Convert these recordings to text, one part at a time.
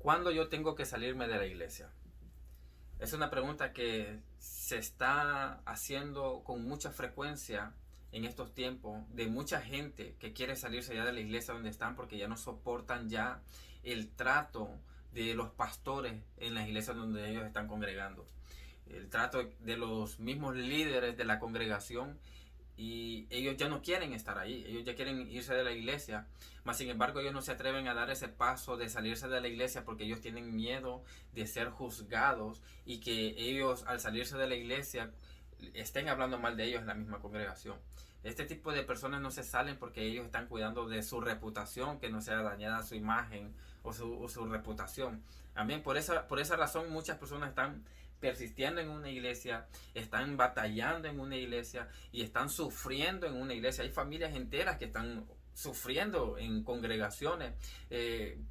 ¿Cuándo yo tengo que salirme de la iglesia? Es una pregunta que se está haciendo con mucha frecuencia en estos tiempos de mucha gente que quiere salirse ya de la iglesia donde están porque ya no soportan ya el trato de los pastores en las iglesias donde ellos están congregando, el trato de los mismos líderes de la congregación, y ellos ya no quieren estar ahí, ellos ya quieren irse de la iglesia, mas sin embargo ellos no se atreven a dar ese paso de salirse de la iglesia porque ellos tienen miedo de ser juzgados y que ellos al salirse de la iglesia estén hablando mal de ellos en la misma congregación. Este tipo de personas no se salen porque ellos están cuidando de su reputación, que no sea dañada su imagen o su reputación. También por esa razón muchas personas están persistiendo en una iglesia, están batallando en una iglesia y están sufriendo en una iglesia. Hay familias enteras que están sufriendo en congregaciones.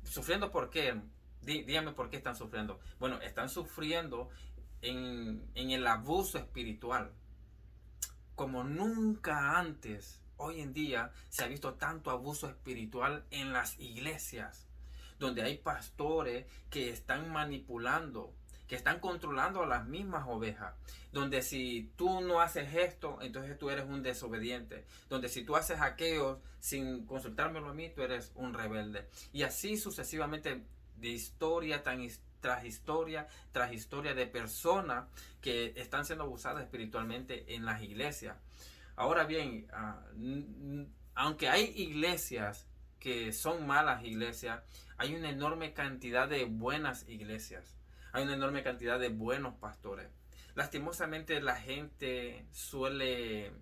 ¿Sufriendo por qué? Dígame por qué están sufriendo. Bueno, están sufriendo en el abuso espiritual. Como nunca antes, hoy en día se ha visto tanto abuso espiritual en las iglesias, donde hay pastores que están manipulando, que están controlando a las mismas ovejas, donde si tú no haces esto, entonces tú eres un desobediente, donde si tú haces aquello sin consultármelo a mí, tú eres un rebelde. Y así sucesivamente, de historia tras historia de personas que están siendo abusadas espiritualmente en las iglesias. Ahora bien, aunque hay iglesias que son malas iglesias, hay una enorme cantidad de buenas iglesias. Hay una enorme cantidad de buenos pastores. Lastimosamente la gente suele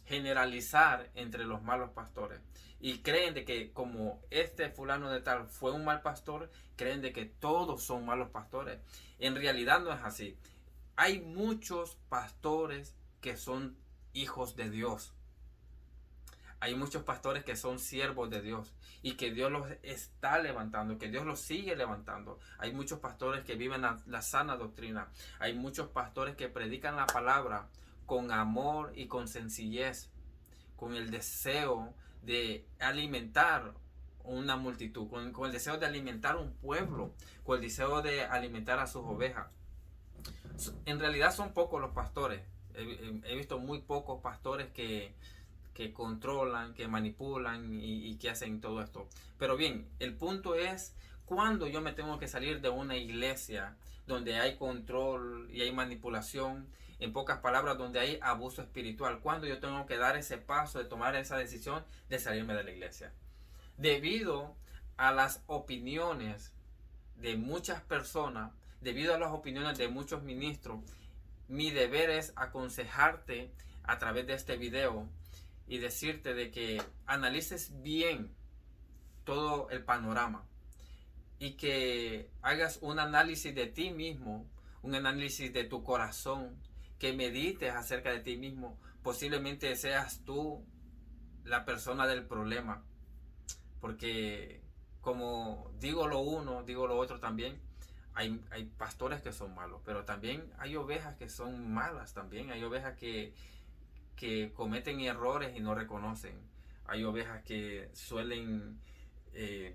generalizar entre los malos pastores y creen de que como este fulano de tal fue un mal pastor, creen de que todos son malos pastores. En realidad no es así. Hay muchos pastores que son hijos de Dios. Hay muchos pastores que son siervos de Dios y que Dios los está levantando, que Dios los sigue levantando. Hay muchos pastores que viven la sana doctrina. Hay muchos pastores que predican la palabra con amor y con sencillez, con el deseo de alimentar una multitud, con el deseo de alimentar un pueblo, con el deseo de alimentar a sus ovejas. En realidad son pocos los pastores. He visto muy pocos pastores que controlan, que manipulan y que hacen todo esto. Pero bien, el punto es cuando yo me tengo que salir de una iglesia donde hay control y hay manipulación, en pocas palabras, donde hay abuso espiritual, cuando yo tengo que dar ese paso de tomar esa decisión de salirme de la iglesia. Debido a las opiniones de muchas personas, debido a las opiniones de muchos ministros, mi deber es aconsejarte a través de este video y decirte de que analices bien todo el panorama y que hagas un análisis de ti mismo, un análisis de tu corazón, que medites acerca de ti mismo. Posiblemente seas tú la persona del problema, porque como digo lo uno, digo lo otro también. Hay pastores que son malos, pero también hay ovejas que son malas también. Hay ovejas que cometen errores y no reconocen. Hay ovejas que suelen eh,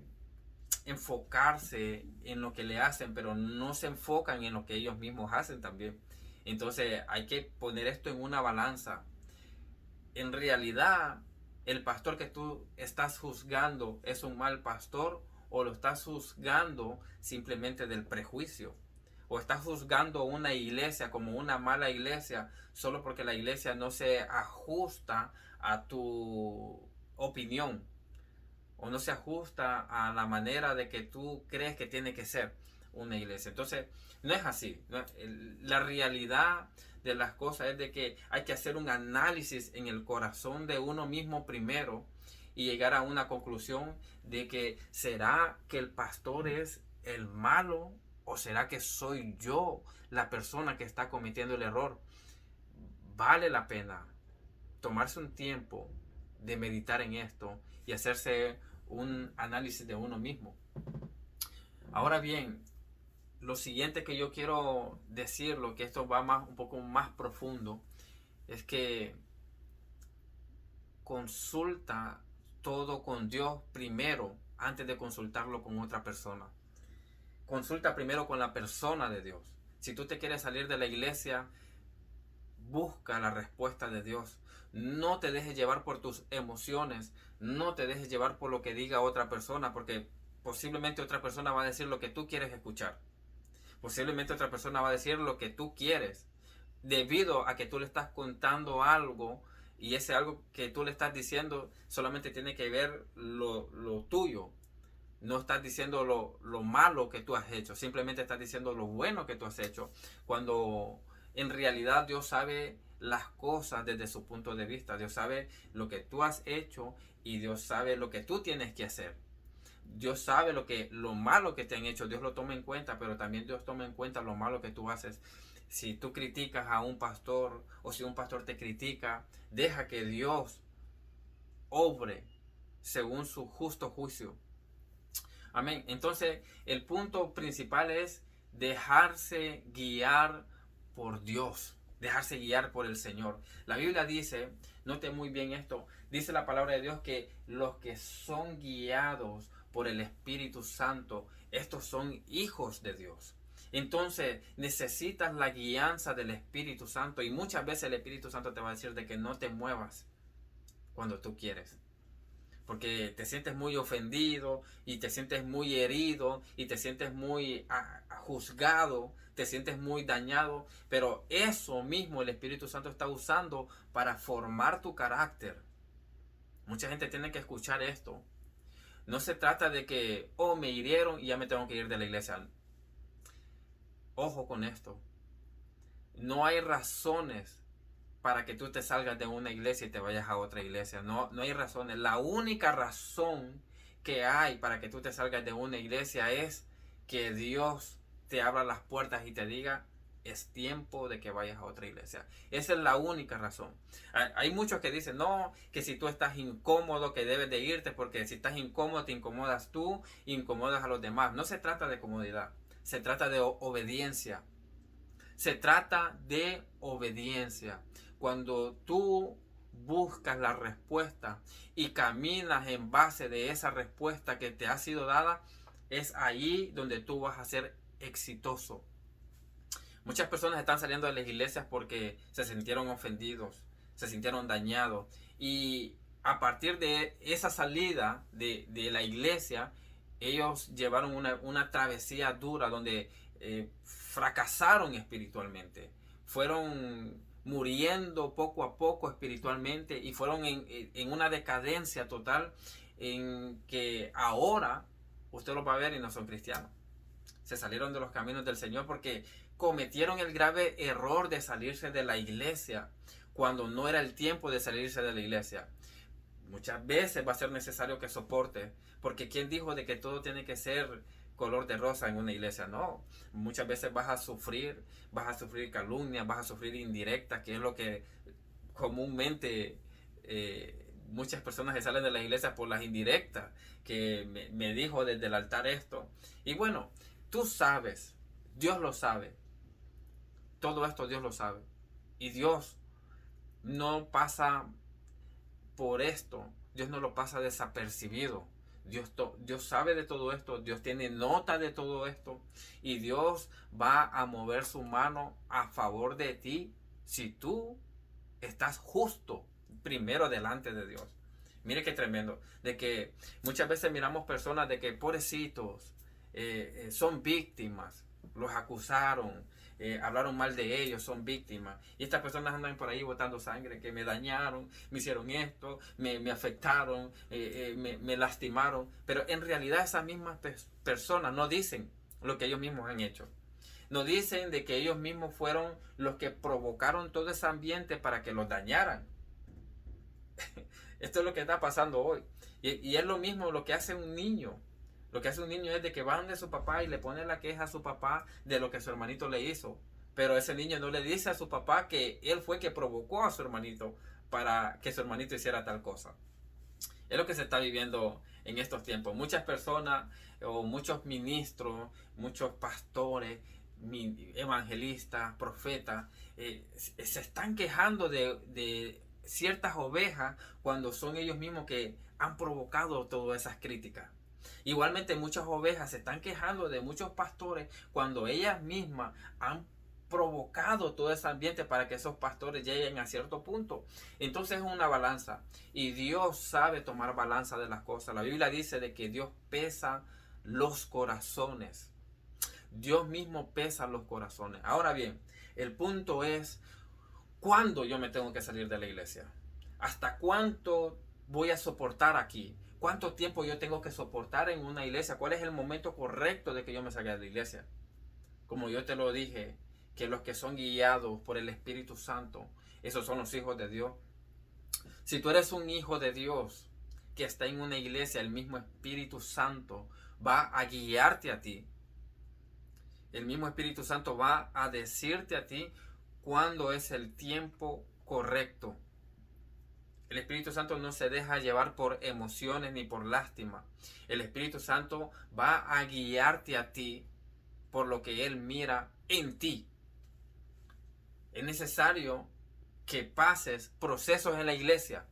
enfocarse en lo que le hacen, pero no se enfocan en lo que ellos mismos hacen también. Entonces hay que poner esto en una balanza. En realidad, el pastor que tú estás juzgando es un mal pastor, o lo estás juzgando simplemente del prejuicio, o estás juzgando una iglesia como una mala iglesia solo porque la iglesia no se ajusta a tu opinión o no se ajusta a la manera de que tú crees que tiene que ser una iglesia. Entonces, no es así. La realidad de las cosas es de que hay que hacer un análisis en el corazón de uno mismo primero y llegar a una conclusión de que ¿será que el pastor es el malo o será que soy yo la persona que está cometiendo el error? Vale la pena tomarse un tiempo de meditar en esto y hacerse un análisis de uno mismo. Ahora bien, lo siguiente que yo quiero decir, lo que esto va más, un poco más profundo, es que consulta todo con Dios primero antes de consultarlo con otra persona. consulta primero con la persona de Dios. Si tú te quieres salir de la iglesia, busca la respuesta de Dios. No te dejes llevar por tus emociones. No te dejes llevar por lo que diga otra persona, porque posiblemente otra persona va a decir lo que tú quieres escuchar. Posiblemente otra persona va a decir lo que tú quieres, debido a que tú le estás contando algo, y ese algo que tú le estás diciendo solamente tiene que ver lo tuyo. No estás diciendo lo malo que tú has hecho, simplemente estás diciendo lo bueno que tú has hecho, cuando en realidad Dios sabe las cosas desde su punto de vista. Dios sabe lo que tú has hecho y Dios sabe lo que tú tienes que hacer. Dios sabe lo malo que te han hecho, Dios lo toma en cuenta, pero también Dios toma en cuenta lo malo que tú haces. Si tú criticas a un pastor, o si un pastor te critica, deja que Dios obre según su justo juicio. Amén. Entonces, el punto principal es dejarse guiar por Dios, dejarse guiar por el Señor. La Biblia dice, note muy bien esto, dice la palabra de Dios que los que son guiados por el Espíritu Santo, estos son hijos de Dios. Entonces necesitas la guianza del Espíritu Santo, y muchas veces el Espíritu Santo te va a decir de que no te muevas cuando tú quieres, porque te sientes muy ofendido y te sientes muy herido y te sientes muy juzgado, te sientes muy dañado, pero eso mismo el Espíritu Santo está usando para formar tu carácter. Mucha gente tiene que escuchar esto. No se trata de que, oh, me hirieron y ya me tengo que ir de la iglesia. Ojo con esto. No hay razones para que tú te salgas de una iglesia y te vayas a otra iglesia. No hay razones. La única razón que hay para que tú te salgas de una iglesia es que Dios te abra las puertas y te diga, es tiempo de que vayas a otra iglesia. Esa es la única razón. Hay muchos que dicen, no, que si tú estás incómodo, que debes de irte, porque si estás incómodo, te incomodas tú, incomodas a los demás. No se trata de comodidad, se trata de obediencia. Se trata de obediencia. Cuando tú buscas la respuesta y caminas en base de esa respuesta que te ha sido dada, es ahí donde tú vas a ser exitoso. Muchas personas están saliendo de las iglesias porque se sintieron ofendidos, se sintieron dañados, y a partir de esa salida de la iglesia, ellos llevaron una travesía dura donde fracasaron espiritualmente, fueron muriendo poco a poco espiritualmente y fueron en una decadencia total, en que ahora usted lo va a ver y no son cristianos. Se salieron de los caminos del Señor porque cometieron el grave error de salirse de la iglesia cuando no era el tiempo de salirse de la iglesia. Muchas veces va a ser necesario que soporte, porque ¿quién dijo de que todo tiene que ser color de rosa en una iglesia? No, muchas veces vas a sufrir calumnias, vas a sufrir indirectas, que es lo que comúnmente muchas personas se salen de la iglesia por las indirectas, que me dijo desde el altar esto. Y bueno, tú sabes, Dios lo sabe, todo esto Dios lo sabe, y Dios no pasa por esto, Dios no lo pasa desapercibido. Dios sabe de todo esto, Dios tiene nota de todo esto, y Dios va a mover su mano a favor de ti si tú estás justo primero delante de Dios. Mire qué tremendo, de que muchas veces miramos personas de que pobrecitos, son víctimas, los acusaron, hablaron mal de ellos, son víctimas, y estas personas andan por ahí botando sangre, que me dañaron, me hicieron esto, me afectaron, me lastimaron, pero en realidad esas mismas personas no dicen lo que ellos mismos han hecho. No dicen de que ellos mismos fueron los que provocaron todo ese ambiente para que los dañaran. Esto es lo que está pasando hoy, y es lo mismo lo que hace un niño. Lo que hace un niño es de que va donde su papá y le pone la queja a su papá de lo que su hermanito le hizo. Pero ese niño no le dice a su papá que él fue que provocó a su hermanito para que su hermanito hiciera tal cosa. Es lo que se está viviendo en estos tiempos. Muchas personas o muchos ministros, muchos pastores, evangelistas, profetas, se están quejando de ciertas ovejas cuando son ellos mismos que han provocado todas esas críticas. Igualmente muchas ovejas se están quejando de muchos pastores cuando ellas mismas han provocado todo ese ambiente para que esos pastores lleguen a cierto punto. Entonces es una balanza y Dios sabe tomar balanza de las cosas. La Biblia dice de que Dios pesa los corazones. Dios mismo pesa los corazones. Ahora bien, el punto es ¿cuándo yo me tengo que salir de la iglesia? ¿Hasta cuánto voy a soportar aquí? ¿Cuánto tiempo yo tengo que soportar en una iglesia? ¿Cuál es el momento correcto de que yo me salga de la iglesia? Como yo te lo dije, que los que son guiados por el Espíritu Santo, esos son los hijos de Dios. Si tú eres un hijo de Dios que está en una iglesia, el mismo Espíritu Santo va a guiarte a ti. El mismo Espíritu Santo va a decirte a ti cuándo es el tiempo correcto. El Espíritu Santo no se deja llevar por emociones ni por lástima. El Espíritu Santo va a guiarte a ti por lo que Él mira en ti. Es necesario que pases procesos en la iglesia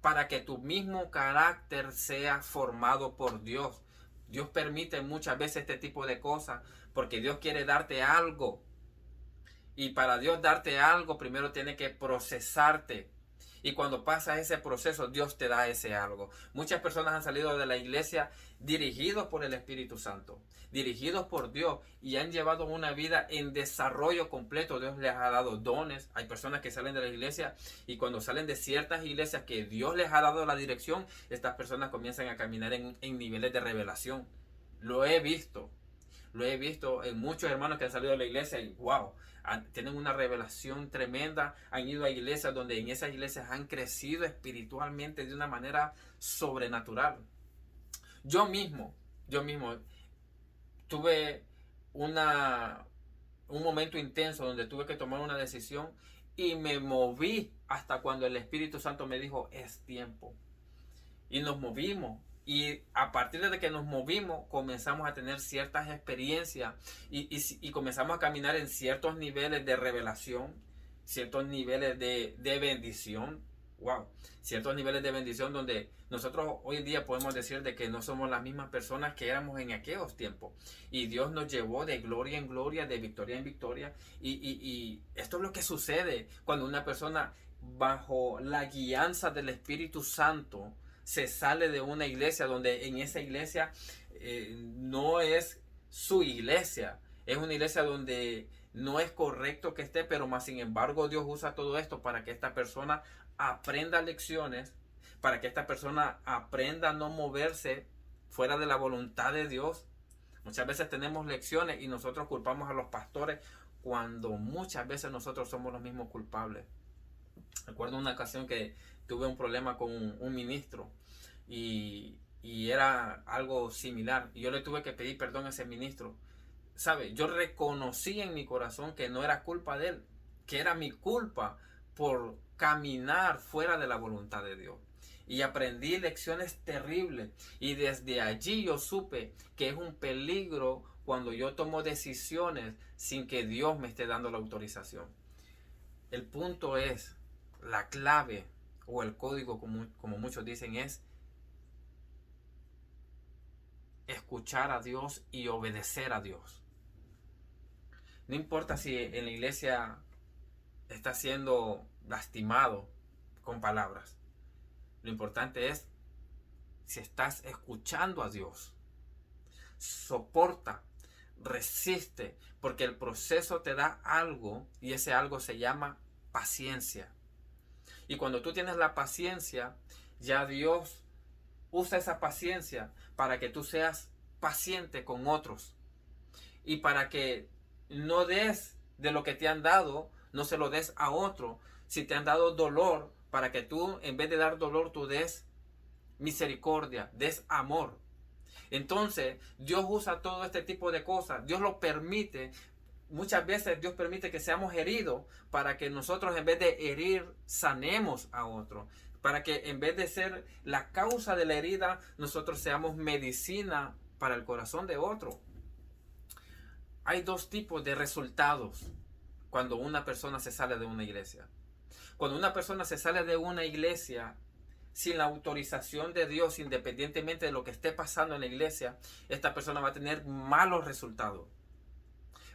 para que tu mismo carácter sea formado por Dios. Dios permite muchas veces este tipo de cosas porque Dios quiere darte algo. Y para Dios darte algo, primero tiene que procesarte. Y cuando pasa ese proceso, Dios te da ese algo. Muchas personas han salido de la iglesia dirigidos por el Espíritu Santo, dirigidos por Dios, y han llevado una vida en desarrollo completo. Dios les ha dado dones. Hay personas que salen de la iglesia y cuando salen de ciertas iglesias que Dios les ha dado la dirección, estas personas comienzan a caminar en niveles de revelación. Lo he visto en muchos hermanos que han salido de la iglesia y wow, tienen una revelación tremenda, han ido a iglesias donde en esas iglesias han crecido espiritualmente de una manera sobrenatural. Yo mismo tuve un momento intenso donde tuve que tomar una decisión y me moví hasta cuando el Espíritu Santo me dijo es tiempo. Y nos movimos. Y a partir de que nos movimos, comenzamos a tener ciertas experiencias y comenzamos a caminar en ciertos niveles de revelación, ciertos niveles de bendición. Wow, ciertos niveles de bendición donde nosotros hoy en día podemos decir de que no somos las mismas personas que éramos en aquellos tiempos. Y Dios nos llevó de gloria en gloria, de victoria en victoria. Y esto es lo que sucede cuando una persona bajo la guianza del Espíritu Santo se sale de una iglesia donde en esa iglesia no es su iglesia. Es una iglesia donde no es correcto que esté, pero más sin embargo Dios usa todo esto para que esta persona aprenda lecciones, para que esta persona aprenda a no moverse fuera de la voluntad de Dios. Muchas veces tenemos lecciones y nosotros culpamos a los pastores cuando muchas veces nosotros somos los mismos culpables. Recuerdo una ocasión que tuve un problema con un ministro y era algo similar. Y yo le tuve que pedir perdón a ese ministro. ¿Sabe? Yo reconocí en mi corazón que no era culpa de él, que era mi culpa por caminar fuera de la voluntad de Dios. Y aprendí lecciones terribles. Y desde allí yo supe que es un peligro cuando yo tomo decisiones sin que Dios me esté dando la autorización. El punto es, la clave o el código, como muchos dicen, es escuchar a Dios y obedecer a Dios. No importa si en la iglesia está siendo lastimado con palabras. Lo importante es si estás escuchando a Dios. Soporta, resiste, porque el proceso te da algo y ese algo se llama paciencia. Y cuando tú tienes la paciencia, ya Dios usa esa paciencia para que tú seas paciente con otros. Y para que no des de lo que te han dado, no se lo des a otro. Si te han dado dolor, para que tú en vez de dar dolor, tú des misericordia, des amor. Entonces, Dios usa todo este tipo de cosas. Dios lo permite. Muchas veces Dios permite que seamos heridos para que nosotros en vez de herir, sanemos a otro. Para que en vez de ser la causa de la herida, nosotros seamos medicina para el corazón de otro. Hay dos tipos de resultados cuando una persona se sale de una iglesia. Cuando una persona se sale de una iglesia, sin la autorización de Dios, independientemente de lo que esté pasando en la iglesia, esta persona va a tener malos resultados.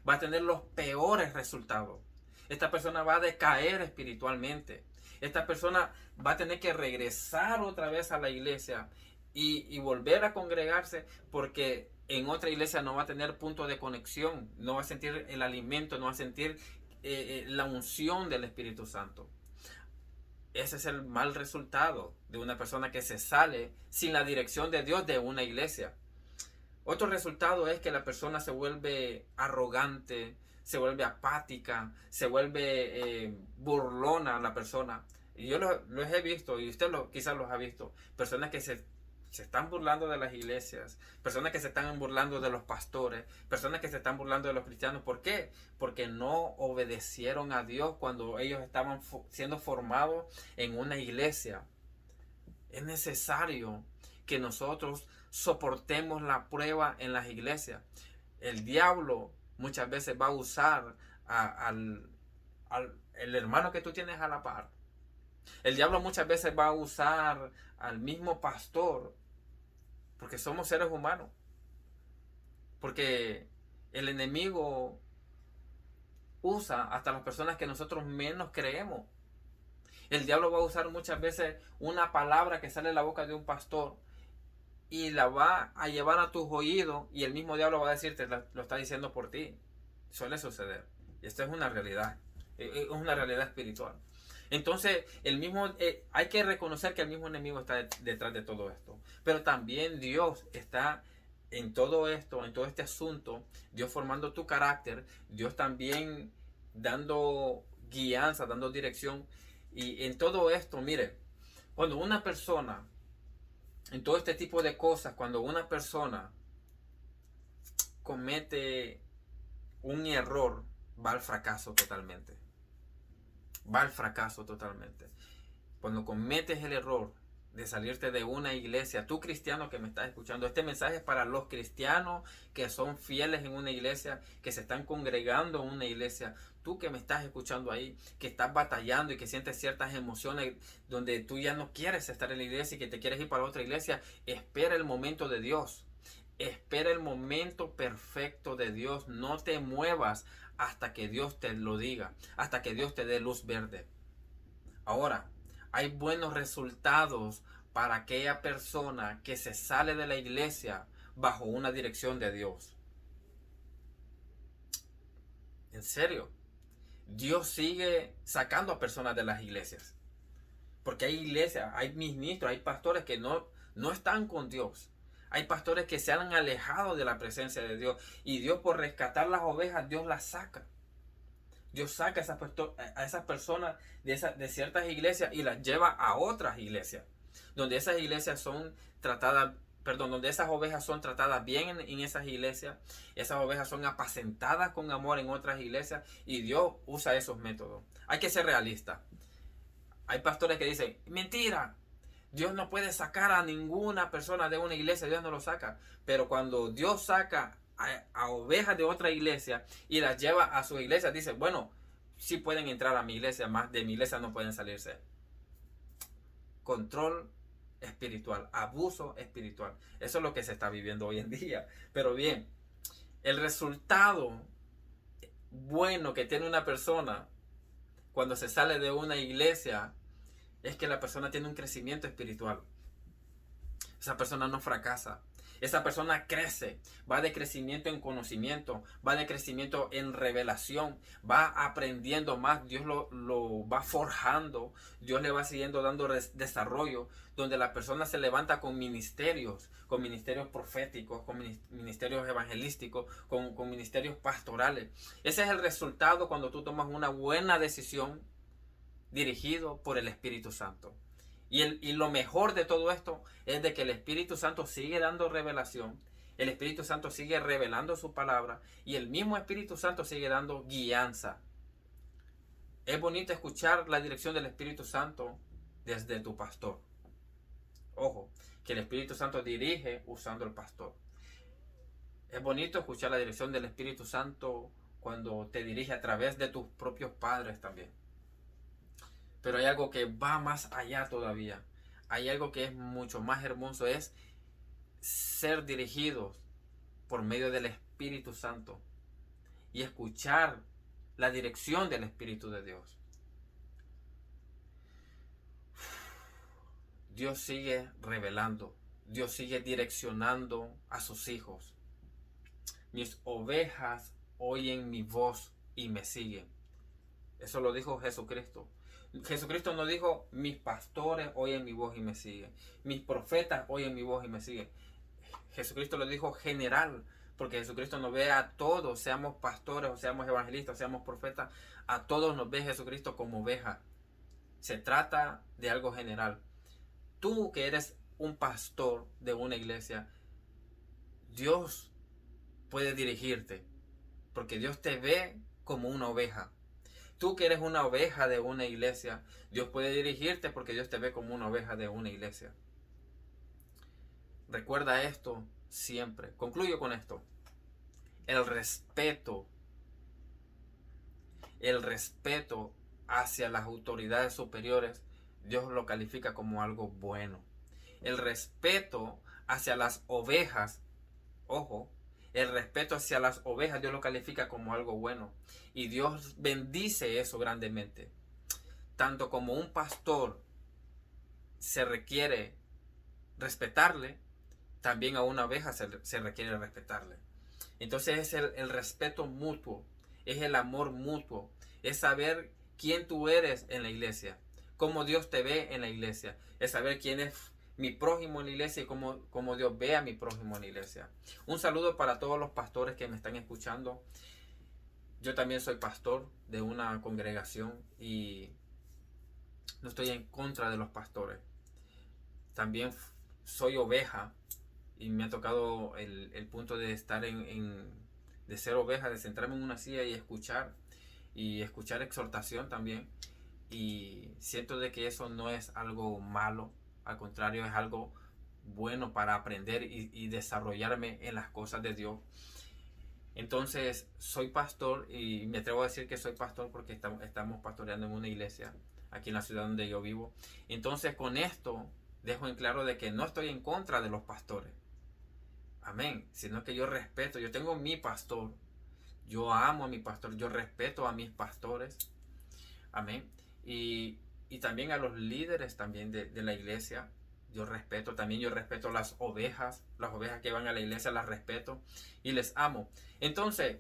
Va a tener los peores resultados. Esta persona va a decaer espiritualmente. Esta persona va a tener que regresar otra vez a la iglesia y volver a congregarse, porque en otra iglesia no va a tener punto de conexión, no va a sentir el alimento, no va a sentir la unción del Espíritu Santo. Ese es el mal resultado de una persona que se sale sin la dirección de Dios de una iglesia. Otro resultado es que la persona se vuelve arrogante, se vuelve apática, se vuelve burlona la persona. Y yo los he visto, y usted quizás los ha visto, personas que se están burlando de las iglesias, personas que se están burlando de los pastores, personas que se están burlando de los cristianos. ¿Por qué? Porque no obedecieron a Dios cuando ellos estaban siendo formados en una iglesia. Es necesario que nosotros soportemos la prueba en las iglesias. El diablo muchas veces va a usar el hermano que tú tienes a la par. El diablo muchas veces va a usar al mismo pastor, porque somos seres humanos. Porque el enemigo usa hasta las personas que nosotros menos creemos. El diablo va a usar muchas veces una palabra que sale de la boca de un pastor y la va a llevar a tus oídos, y el mismo diablo va a decirte, lo está diciendo por ti. Suele suceder. Y esto es una realidad. Es una realidad espiritual. Entonces, hay que reconocer que el mismo enemigo está detrás de todo esto. Pero también Dios está en todo esto, en todo este asunto. Dios formando tu carácter. Dios también dando guianza, dando dirección. Y en todo esto, mire, cuando una persona, en todo este tipo de cosas, cuando una persona comete un error, va al fracaso totalmente. Va al fracaso totalmente. Cuando cometes el error de salirte de una iglesia, tú cristiano que me estás escuchando, este mensaje es para los cristianos que son fieles en una iglesia, que se están congregando en una iglesia. Tú que me estás escuchando ahí, que estás batallando y que sientes ciertas emociones donde tú ya no quieres estar en la iglesia y que te quieres ir para otra iglesia, espera el momento de Dios. Espera el momento perfecto de Dios. No te muevas hasta que Dios te lo diga, hasta que Dios te dé luz verde. Ahora, hay buenos resultados para aquella persona que se sale de la iglesia bajo una dirección de Dios. En serio, Dios sigue sacando a personas de las iglesias. Porque hay iglesias, hay ministros, hay pastores que no están con Dios. Hay pastores que se han alejado de la presencia de Dios. Y Dios, por rescatar las ovejas, Dios las saca. Dios saca a esas personas de ciertas iglesias y las lleva a otras iglesias. Donde esas iglesias son tratadas, donde esas ovejas son tratadas bien en esas iglesias. Esas ovejas son apacentadas con amor en otras iglesias. Y Dios usa esos métodos. Hay que ser realista. Hay pastores que dicen, mentira, Dios no puede sacar a ninguna persona de una iglesia, Dios no lo saca. Pero cuando Dios saca a ovejas de otra iglesia y las lleva a su iglesia, dice, bueno, sí pueden entrar a mi iglesia, más de mi iglesia no pueden salirse. Control espiritual, abuso espiritual. Eso es lo que se está viviendo hoy en día. Pero bien, el resultado bueno que tiene una persona cuando se sale de una iglesia es que la persona tiene un crecimiento espiritual. Esa persona no fracasa. Esa persona crece, va de crecimiento en conocimiento, va de crecimiento en revelación, va aprendiendo más, Dios lo va forjando, Dios le va siguiendo dando desarrollo, donde la persona se levanta con ministerios proféticos, con ministerios evangelísticos, con ministerios pastorales. Ese es el resultado cuando tú tomas una buena decisión dirigido por el Espíritu Santo. Y lo mejor de todo esto es de que el Espíritu Santo sigue dando revelación, el Espíritu Santo sigue revelando su palabra y el mismo Espíritu Santo sigue dando guianza. Es bonito escuchar la dirección del Espíritu Santo desde tu pastor. Ojo, que el Espíritu Santo dirige usando el pastor. Es bonito escuchar la dirección del Espíritu Santo cuando te dirige a través de tus propios padres también. Pero hay algo que va más allá todavía. hay algo que es mucho más hermoso, es ser dirigidos por medio del Espíritu Santo y escuchar la dirección del Espíritu de Dios. Dios sigue revelando, Dios sigue direccionando a sus hijos. Mis ovejas oyen mi voz y me siguen. Eso lo dijo Jesucristo. Jesucristo no dijo, mis pastores oyen mi voz y me siguen. Mis profetas oyen mi voz y me siguen. Jesucristo lo dijo general, porque Jesucristo nos ve a todos, seamos pastores, o seamos evangelistas, o seamos profetas, a todos nos ve Jesucristo como oveja. Se trata de algo general. Tú que eres un pastor de una iglesia, Dios puede dirigirte, porque Dios te ve como una oveja. Tú que eres una oveja de una iglesia, Dios puede dirigirte porque Dios te ve como una oveja de una iglesia. Recuerda esto siempre. Concluyo con esto. El respeto hacia las autoridades superiores, Dios lo califica como algo bueno. El respeto hacia las ovejas, ojo, el respeto hacia las ovejas Dios lo califica como algo bueno. Y Dios bendice eso grandemente. Tanto como un pastor se requiere respetarle, también a una oveja se requiere respetarle. Entonces es el respeto mutuo, es el amor mutuo, es saber quién tú eres en la iglesia, cómo Dios te ve en la iglesia, es saber quién es mi prójimo en la iglesia y cómo Dios ve a mi prójimo en la iglesia. Un saludo para todos los pastores que me están escuchando. Yo también soy pastor de una congregación y no estoy en contra de los pastores. También soy oveja y me ha tocado el punto de estar de ser oveja, de centrarme en una silla y escuchar exhortación también. Y siento de que eso no es algo malo, al contrario, es algo bueno para aprender y desarrollarme en las cosas de Dios. Entonces soy pastor y me atrevo a decir que soy pastor porque estamos pastoreando en una iglesia aquí en la ciudad donde yo vivo. Entonces con esto dejo en claro de que no estoy en contra de los pastores. Amén. Sino que yo respeto, yo tengo mi pastor. Yo amo a mi pastor, yo respeto a mis pastores. Amén. Y también a los líderes también de la iglesia. Yo respeto las ovejas que van a la iglesia, las respeto y les amo. Entonces,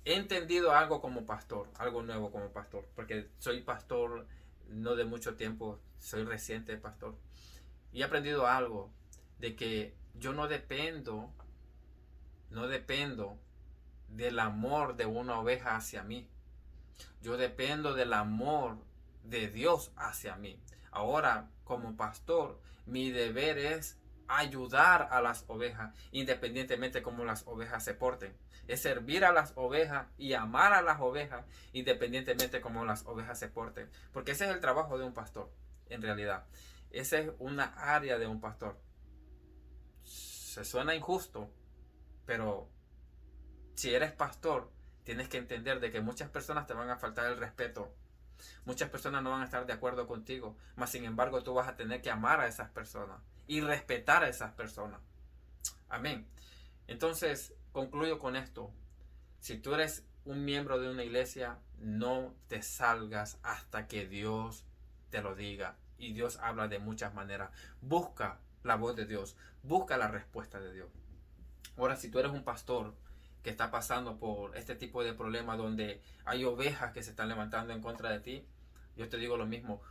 he entendido algo como pastor, algo nuevo como pastor, porque soy pastor no de mucho tiempo, soy reciente pastor. Y he aprendido algo, de que yo no dependo del amor de una oveja hacia mí. Yo dependo del amor de Dios hacia mí. Ahora, como pastor, mi deber es ayudar a las ovejas, independientemente de cómo las ovejas se porten. Es servir a las ovejas y amar a las ovejas, independientemente de cómo las ovejas se porten. Porque ese es el trabajo de un pastor, en realidad. Esa es una área de un pastor. Se suena injusto, pero si eres pastor, tienes que entender de que muchas personas te van a faltar el respeto. Muchas personas no van a estar de acuerdo contigo, mas sin embargo tú vas a tener que amar a esas personas y respetar a esas personas. Amén. Entonces, concluyo con esto. Si tú eres un miembro de una iglesia, no te salgas hasta que Dios te lo diga. Y Dios habla de muchas maneras. Busca la voz de Dios. Busca la respuesta de Dios. Ahora, si tú eres un pastor que está pasando por este tipo de problemas donde hay ovejas que se están levantando en contra de ti, yo te digo lo mismo.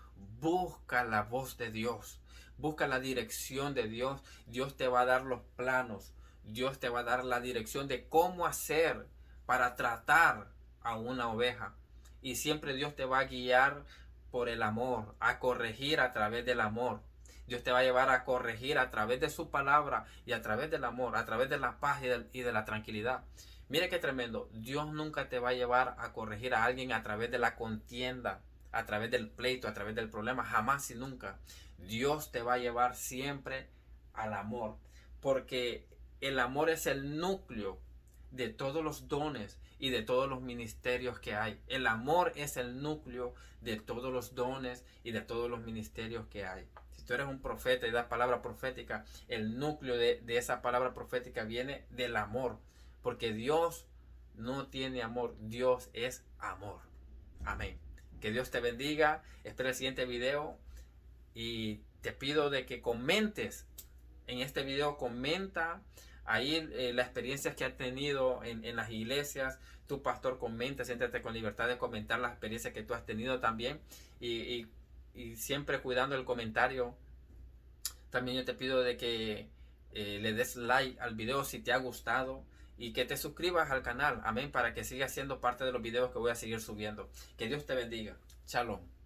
Busca la voz de Dios. Busca la dirección de Dios. Dios te va a dar los planos. Dios te va a dar la dirección de cómo hacer para tratar a una oveja. Y siempre Dios te va a guiar por el amor, a corregir a través del amor. Dios te va a llevar a corregir a través de su palabra y a través del amor, a través de la paz y de la tranquilidad. Mire qué tremendo. Dios nunca te va a llevar a corregir a alguien a través de la contienda, a través del pleito, a través del problema. Jamás y nunca. Dios te va a llevar siempre al amor. Porque el amor es el núcleo de todos los dones y de todos los ministerios que hay. El amor es el núcleo de todos los dones y de todos los ministerios que hay. Si tú eres un profeta y das palabra profética, el núcleo de esa palabra profética viene del amor. Porque Dios no tiene amor, Dios es amor. Amén. Que Dios te bendiga. Espera el siguiente video y te pido de que comentes en este video, comenta ahí las experiencias que has tenido en las iglesias. Tu pastor comenta, siéntate con libertad de comentar las experiencias que tú has tenido también, y siempre cuidando el comentario. También yo te pido de que le des like al video si te ha gustado, y que te suscribas al canal, amén, para que sigas siendo parte de los videos que voy a seguir subiendo. Que Dios te bendiga. Shalom.